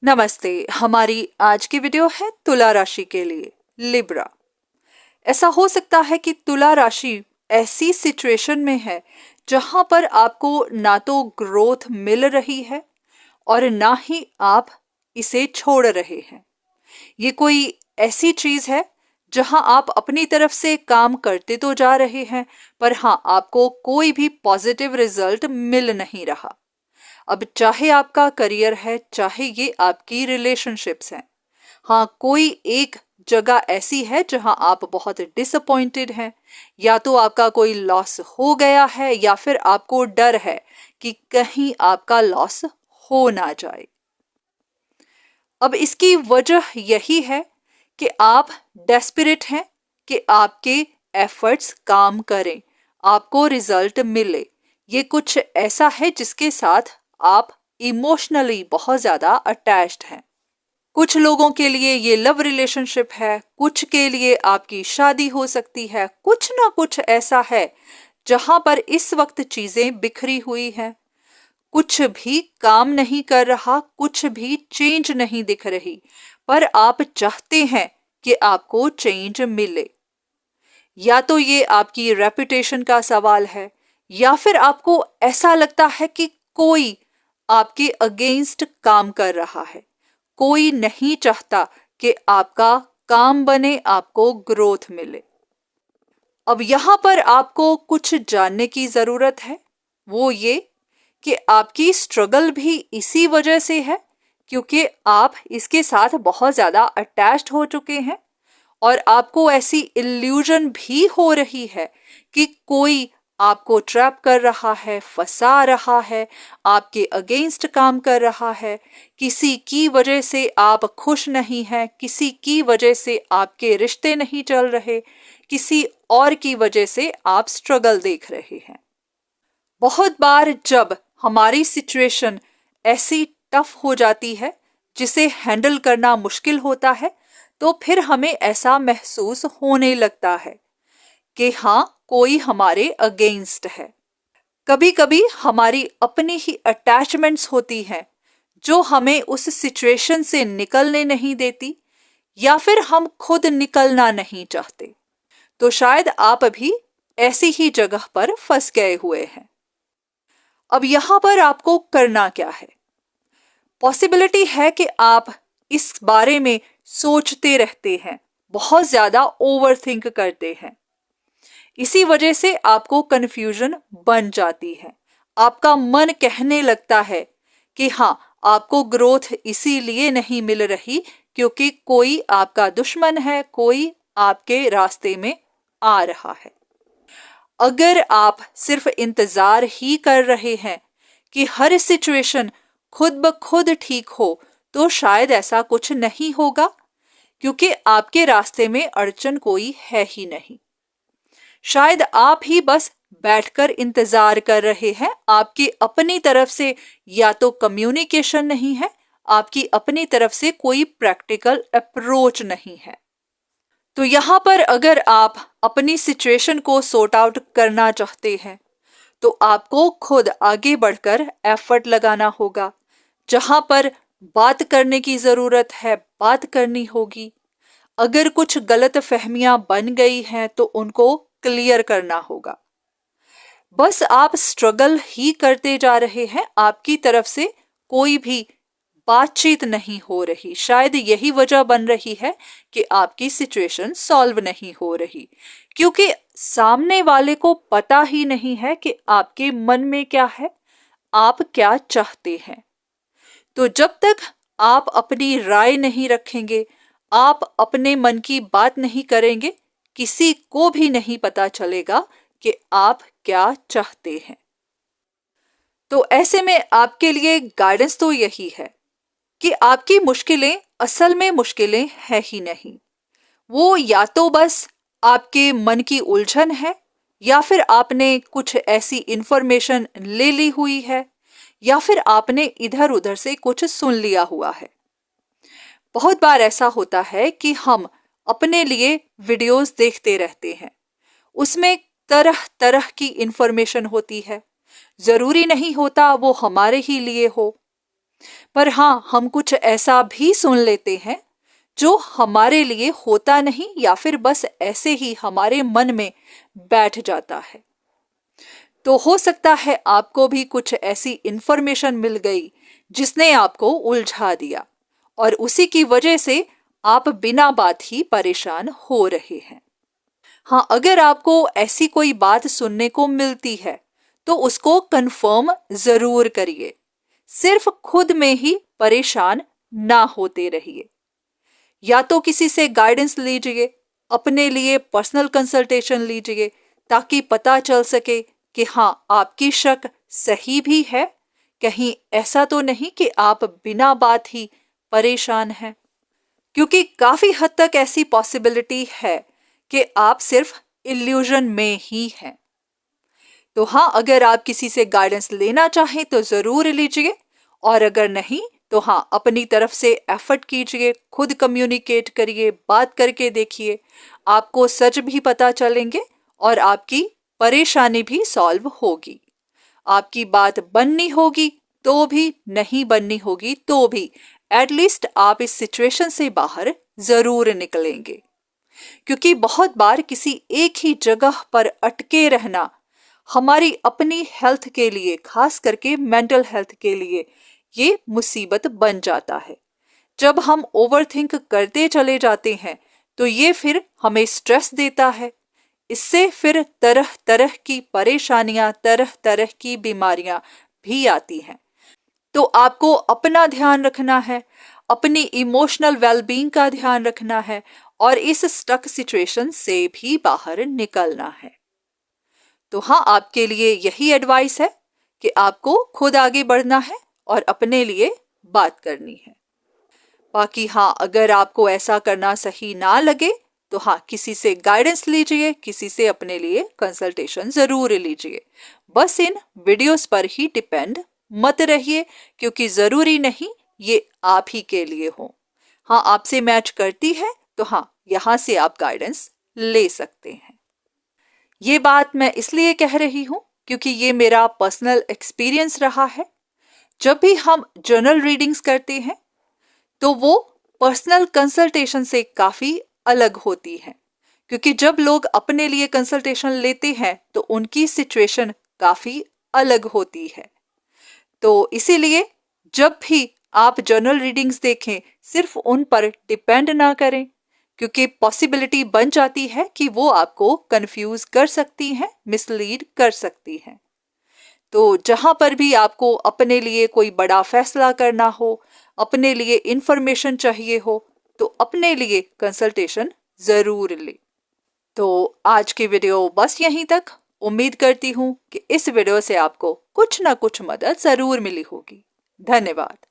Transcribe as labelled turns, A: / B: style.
A: नमस्ते। हमारी आज की वीडियो है तुला राशि के लिए, लिब्रा। ऐसा हो सकता है कि तुला राशि ऐसी सिचुएशन में है जहां पर आपको ना तो ग्रोथ मिल रही है और ना ही आप इसे छोड़ रहे हैं। ये कोई ऐसी चीज है जहां आप अपनी तरफ से काम करते तो जा रहे हैं, पर हाँ, आपको कोई भी पॉजिटिव रिजल्ट मिल नहीं रहा। अब चाहे आपका करियर है, चाहे ये आपकी रिलेशनशिप्स हैं, हाँ, कोई एक जगह ऐसी है जहां आप बहुत डिसअपॉइंटेड हैं। या तो आपका कोई लॉस हो गया है या फिर आपको डर है कि कहीं आपका लॉस हो ना जाए। अब इसकी वजह यही है कि आप डेस्परेट हैं कि आपके एफर्ट्स काम करें, आपको रिजल्ट मिले। ये कुछ ऐसा है जिसके साथ आप इमोशनली बहुत ज्यादा अटैच्ड हैं। कुछ लोगों के लिए ये लव रिलेशनशिप है, कुछ के लिए आपकी शादी हो सकती है। कुछ ना कुछ ऐसा है जहां पर इस वक्त चीजें बिखरी हुई हैं। कुछ भी काम नहीं कर रहा, कुछ भी चेंज नहीं दिख रही, पर आप चाहते हैं कि आपको चेंज मिले। या तो ये आपकी रेपुटेशन का सवाल है, या फिर आपको ऐसा लगता है कि कोई आपके अगेंस्ट काम कर रहा है। कोई नहीं चाहता कि आपका काम बने, आपको ग्रोथ मिले। अब यहां पर आपको कुछ जानने की जरूरत है, वो ये कि आपकी स्ट्रगल भी इसी वजह से है क्योंकि आप इसके साथ बहुत ज्यादा अटैच्ड हो चुके हैं और आपको ऐसी इल्यूजन भी हो रही है कि कोई आपको ट्रैप कर रहा है, फंसा रहा है, आपके अगेंस्ट काम कर रहा है। किसी की वजह से आप खुश नहीं हैं, किसी की वजह से आपके रिश्ते नहीं चल रहे, किसी और की वजह से आप स्ट्रगल देख रहे हैं। बहुत बार जब हमारी सिचुएशन ऐसी टफ हो जाती है जिसे हैंडल करना मुश्किल होता है, तो फिर हमें ऐसा महसूस होने लगता है कि हाँ, कोई हमारे अगेंस्ट है। कभी कभी हमारी अपनी ही अटैचमेंट्स होती हैं जो हमें उस सिचुएशन से निकलने नहीं देती, या फिर हम खुद निकलना नहीं चाहते। तो शायद आप अभी ऐसी ही जगह पर फंस गए हुए हैं। अब यहां पर आपको करना क्या है? पॉसिबिलिटी है कि आप इस बारे में सोचते रहते हैं, बहुत ज्यादा ओवरथिंक करते हैं। इसी वजह से आपको कंफ्यूजन बन जाती है। आपका मन कहने लगता है कि हाँ, आपको ग्रोथ इसीलिए नहीं मिल रही क्योंकि कोई आपका दुश्मन है, कोई आपके रास्ते में आ रहा है। अगर आप सिर्फ इंतजार ही कर रहे हैं कि हर सिचुएशन खुद ब खुद ठीक हो, तो शायद ऐसा कुछ नहीं होगा क्योंकि आपके रास्ते में अड़चन कोई है ही नहीं। शायद आप ही बस बैठकर इंतजार कर रहे हैं। आपकी अपनी तरफ से या तो कम्युनिकेशन नहीं है, आपकी अपनी तरफ से कोई प्रैक्टिकल अप्रोच नहीं है। तो यहां पर अगर आप अपनी सिचुएशन को सॉर्ट आउट करना चाहते हैं तो आपको खुद आगे बढ़कर एफर्ट लगाना होगा। जहां पर बात करने की जरूरत है, बात करनी होगी। अगर कुछ गलत फहमियां बन गई हैं तो उनको क्लियर करना होगा। बस आप स्ट्रगल ही करते जा रहे हैं, आपकी तरफ से कोई भी बातचीत नहीं हो रही। शायद यही वजह बन रही है कि आपकी सिचुएशन सॉल्व नहीं हो रही, क्योंकि सामने वाले को पता ही नहीं है कि आपके मन में क्या है, आप क्या चाहते हैं। तो जब तक आप अपनी राय नहीं रखेंगे, आप अपने मन की बात नहीं करेंगे, किसी को भी नहीं पता चलेगा कि आप क्या चाहते हैं। तो ऐसे में आपके लिए गाइडेंस तो यही है कि आपकी मुश्किलें असल में मुश्किलें है ही नहीं। वो या तो बस आपके मन की उलझन है, या फिर आपने कुछ ऐसी इंफॉर्मेशन ले ली हुई है, या फिर आपने इधर उधर से कुछ सुन लिया हुआ है। बहुत बार ऐसा होता है कि हम अपने लिए वीडियोस देखते रहते हैं, उसमें तरह तरह की इंफॉर्मेशन होती है। जरूरी नहीं होता वो हमारे ही लिए हो। पर हाँ, हम कुछ ऐसा भी सुन लेते हैं जो हमारे लिए होता नहीं या फिर बस ऐसे ही हमारे मन में बैठ जाता है। तो हो सकता है आपको भी कुछ ऐसी इंफॉर्मेशन मिल गई जिसने आपको उलझा दिया और उसी की वजह से आप बिना बात ही परेशान हो रहे हैं। हाँ, अगर आपको ऐसी कोई बात सुनने को मिलती है तो उसको कंफर्म जरूर करिए। सिर्फ खुद में ही परेशान ना होते रहिए। या तो किसी से गाइडेंस लीजिए, अपने लिए पर्सनल कंसल्टेशन लीजिए, ताकि पता चल सके कि हाँ, आपकी शक सही भी है, कहीं ऐसा तो नहीं कि आप बिना बात ही परेशान हैं। क्योंकि काफी हद तक ऐसी पॉसिबिलिटी है कि आप सिर्फ इल्यूजन में ही हैं। तो हाँ, अगर आप किसी से गाइडेंस लेना चाहें तो जरूर लीजिए, और अगर नहीं तो हाँ, अपनी तरफ से एफर्ट कीजिए, खुद कम्युनिकेट करिए, बात करके देखिए। आपको सच भी पता चलेंगे और आपकी परेशानी भी सॉल्व होगी। आपकी बात बननी होगी तो भी, नहीं बननी होगी तो भी, एटलीस्ट आप इस सिचुएशन से बाहर जरूर निकलेंगे। क्योंकि बहुत बार किसी एक ही जगह पर अटके रहना हमारी अपनी हेल्थ के लिए, खास करके मेंटल हेल्थ के लिए, ये मुसीबत बन जाता है। जब हम ओवरथिंक करते चले जाते हैं तो ये फिर हमें स्ट्रेस देता है। इससे फिर तरह तरह की परेशानियां, तरह तरह की बीमारियां भी आती हैं। तो आपको अपना ध्यान रखना है, अपनी इमोशनल वेलबींग का ध्यान रखना है और इस स्टक सिचुएशन से भी बाहर निकलना है। तो हाँ, आपके लिए यही एडवाइस है कि आपको खुद आगे बढ़ना है और अपने लिए बात करनी है। बाकी हाँ, अगर आपको ऐसा करना सही ना लगे तो हाँ, किसी से गाइडेंस लीजिए, किसी से अपने लिए कंसल्टेशन जरूर लीजिए। बस इन वीडियोस पर ही डिपेंड मत रहिए, क्योंकि जरूरी नहीं ये आप ही के लिए हो। हाँ, आपसे मैच करती है तो हाँ, यहाँ से आप गाइडेंस ले सकते हैं। ये बात मैं इसलिए कह रही हूँ क्योंकि ये मेरा पर्सनल एक्सपीरियंस रहा है। जब भी हम जर्नल रीडिंग्स करते हैं तो वो पर्सनल कंसल्टेशन से काफी अलग होती है, क्योंकि जब लोग अपने लिए कंसल्टेशन लेते हैं तो उनकी सिचुएशन काफी अलग होती है। तो इसीलिए जब भी आप जर्नल रीडिंग्स देखें, सिर्फ उन पर डिपेंड ना करें, क्योंकि पॉसिबिलिटी बन जाती है कि वो आपको कंफ्यूज कर सकती हैं, मिसलीड कर सकती हैं। तो जहां पर भी आपको अपने लिए कोई बड़ा फैसला करना हो, अपने लिए इंफॉर्मेशन चाहिए हो, तो अपने लिए कंसल्टेशन जरूर ले। तो आज की वीडियो बस यहीं तक। उम्मीद करती हूँ कि इस वीडियो से आपको कुछ ना कुछ मदद जरूर मिली होगी। धन्यवाद।